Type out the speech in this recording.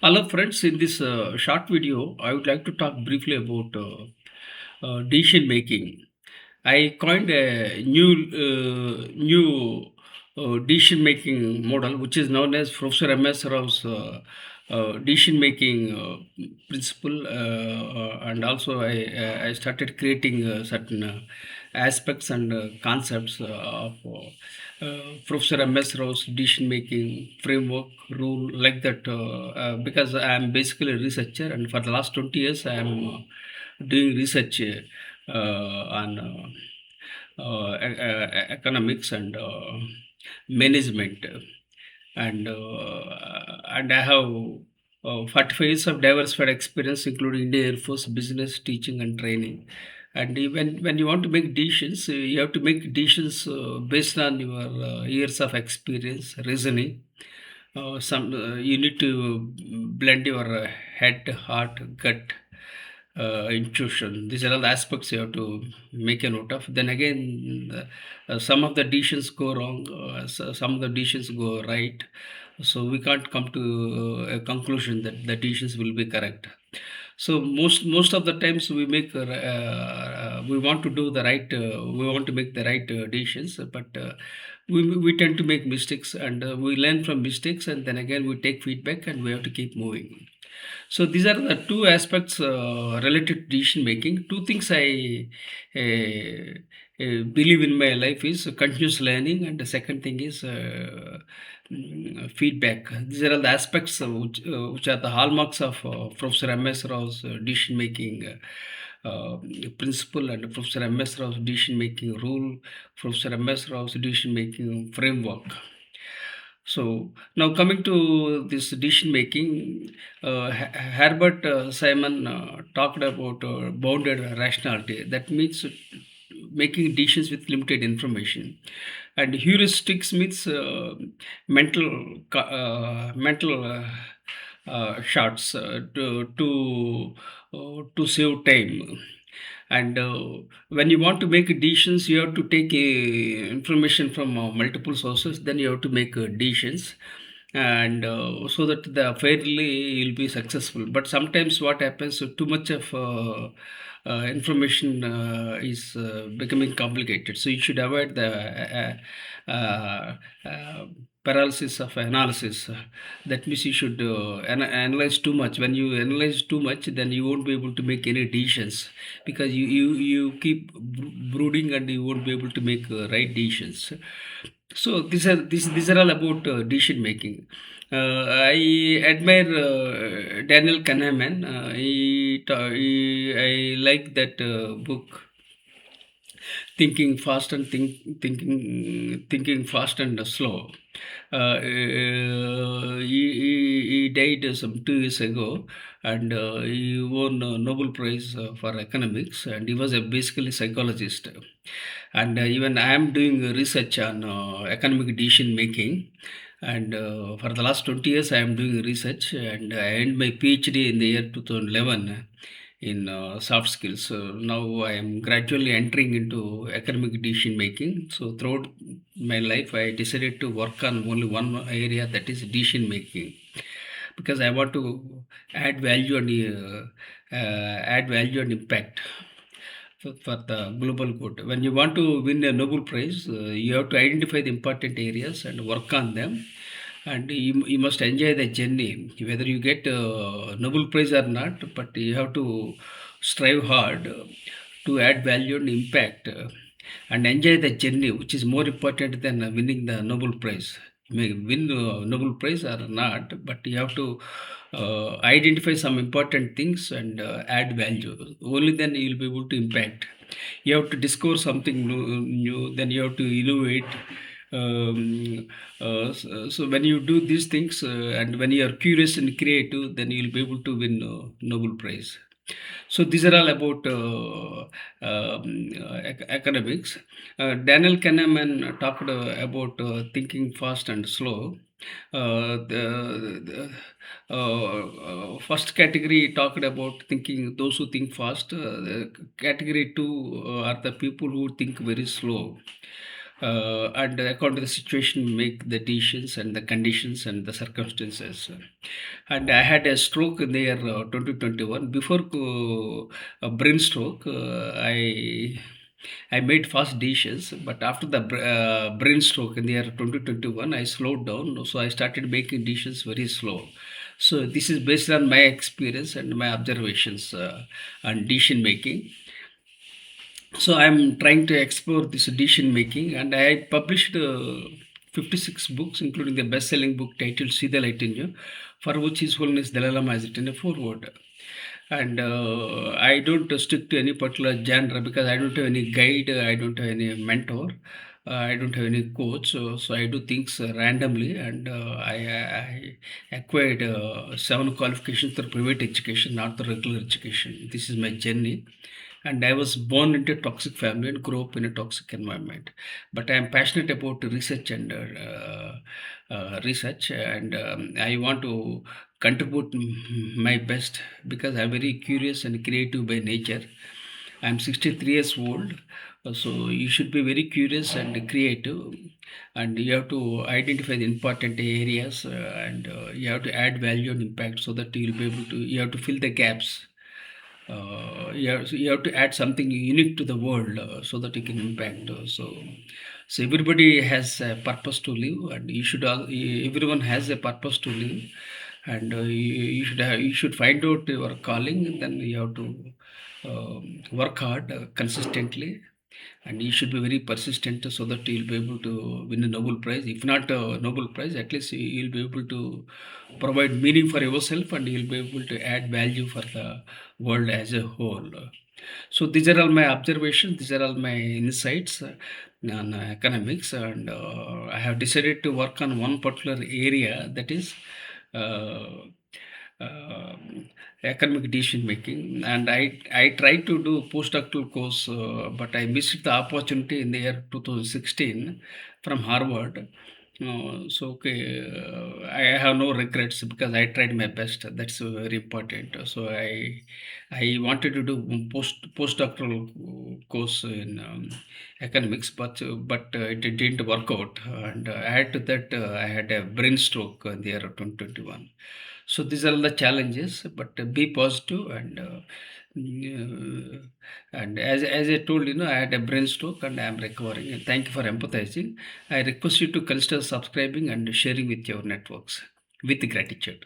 Hello, friends. In this short video, I would like to talk briefly about decision making. I coined a new decision making model, which is known as Professor M.S.Rao's decision making principle, and also I started creating certain aspects and concepts of Professor M.S.Rao's decision making framework rule like that. Because I am basically a researcher, and for the last 20 years, I am doing research on economics and management, and I have 45 years of diversified experience, including Indian Air Force, business, teaching, and training. And when you want to make decisions, you have to make decisions based on your years of experience, reasoning. Some You need to blend your head, heart, gut, intuition. These are all aspects you have to make a note of. Then again, some of the decisions go wrong, some of the decisions go right. So we can't come to a conclusion that the decisions will be correct. So most of the times we want to do the right, we want to make the right decisions, but we tend to make mistakes, and we learn from mistakes, and then again we take feedback, and we have to keep moving. So these are the two aspects related to decision making. Two things I believe in my life is continuous learning, and the second thing is feedback. These are all the aspects which are the hallmarks of Professor M.S. Rao's decision making principle, and Professor M.S. Rao's decision making rule, Professor M.S. Rao's decision making framework. So now coming to this decision making, Herbert Simon talked about bounded rationality. That means making decisions with limited information, and heuristics means mental shots to save time. And when you want to make decisions, you have to take information from multiple sources. Then you have to make decisions, and so that the fairly you'll be successful. But sometimes what happens, too much of information is becoming complicated, so you should avoid the paralysis of analysis. That means you should analyze too much. When you analyze too much, then you won't be able to make any decisions, because you keep brooding, and you won't be able to make right decisions. So these are all about decision making. I admire Daniel Kahneman. I like that book, thinking fast and slow. He died some 2 years ago, and he won a Nobel Prize for economics, and he was a basically psychologist. And even I am doing research on economic decision making, and for the last 20 years I am doing research, and I earned my PhD in the year 2011 in soft skills. So now I am gradually entering into academic decision making. So throughout my life, I decided to work on only one area, that is decision making, because I want to add value and impact for the global good. When you want to win a Nobel Prize, you have to identify the important areas and work on them, and you must enjoy the journey, whether you get a Nobel Prize or not. But you have to strive hard to add value and impact, and enjoy the journey, which is more important than winning the Nobel Prize. You may win the Nobel Prize or not, but you have to identify some important things and add value. Only then you will be able to impact. You have to discover something new, then you have to innovate. So when you do these things, and when you are curious and creative, then you'll be able to win Nobel Prize. So these are all about academics. Daniel Kahneman talked about thinking fast and slow. The first category talked about thinking, those who think fast. The category two are the people who think very slow. and according to the situation, make the decisions and the conditions and the circumstances. And I had a stroke in the year 2021. Before a brain stroke, I made fast decisions, but after the brain stroke in the year 2021, I slowed down. So I started making decisions very slow. So this is based on my experience and my observations on decision making. So I'm trying to explore this decision making, and I published 56 books, including the best-selling book titled "See the Light in You," for which His Holiness Dalai Lama has written a foreword. And I don't stick to any particular genre because I don't have any guide, I don't have any mentor, I don't have any coach. So I do things randomly, and I acquired 7 qualifications through private education, not the regular education. This is my journey, and I was born into a toxic family and grew up in a toxic environment. But I am passionate about research and research, and I want to contribute my best because I'm very curious and creative by nature. I'm 63 years old, so you should be very curious and creative, and you have to identify the important areas, and you have to add value and impact so that you'll be able to. You have to fill the gaps. You have to add something unique to the world so that you can impact. So everybody has a purpose to live, and everyone has a purpose to live, and you should find out your calling. And then you have to work hard consistently, and you should be very persistent so that you'll be able to win a Nobel Prize. If not a Nobel Prize, at least you'll be able to provide meaning for yourself, and you'll be able to add value for the world as a whole. So these are all my observations. These are all my insights on economics, and I have decided to work on one particular area, that is uh, uh, academic decision making. And I tried to do postdoctoral course, but I missed the opportunity in the year 2016 from Harvard. So okay, I have no regrets because I tried my best. That's very important. So I wanted to do postdoctoral course in economics, but it didn't work out. And add to that, I had a brain stroke in the year of 2021. So these are the challenges, but be positive, uh, and as I told, I had a brain stroke and I am recovering. And thank you for empathizing. I request you to consider subscribing and sharing with your networks with gratitude.